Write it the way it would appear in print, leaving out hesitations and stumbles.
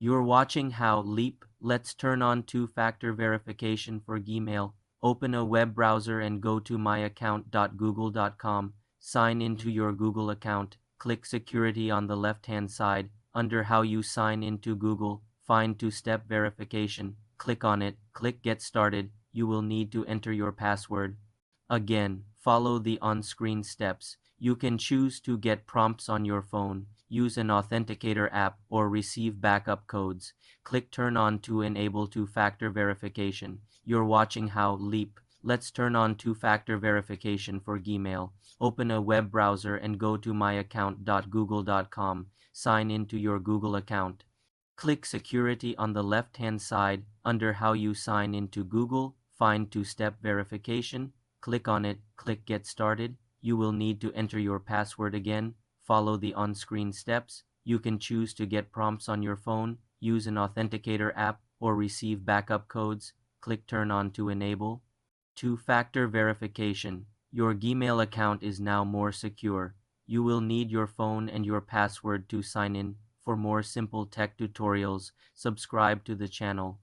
You're watching How Leap. Let's turn on two-factor verification for Gmail. Open a web browser and go to myaccount.google.com. Sign into your Google account. Click Security on the left-hand side. Under How you sign into Google, find two-step verification. Click on it. Click Get Started. You will need to enter your password. Again, follow the on-screen steps. You can choose to get prompts on your phone, use an authenticator app, or receive backup codes. Click Turn on to enable two-factor verification. You're watching How Leap. Let's turn on two-factor verification for Gmail. Open a web browser and go to myaccount.google.com. Sign into your Google account. Click Security on the left-hand side. Under How you sign into Google, find two-step verification. Click on it. Click Get Started. You will need to enter your password again. Follow the on-screen steps. You can choose to get prompts on your phone, use an authenticator app, or receive backup codes. Click Turn on to enable. Two-factor verification. Your Gmail account is now more secure. You will need your phone and your password to sign in. For more simple tech tutorials, subscribe to the channel.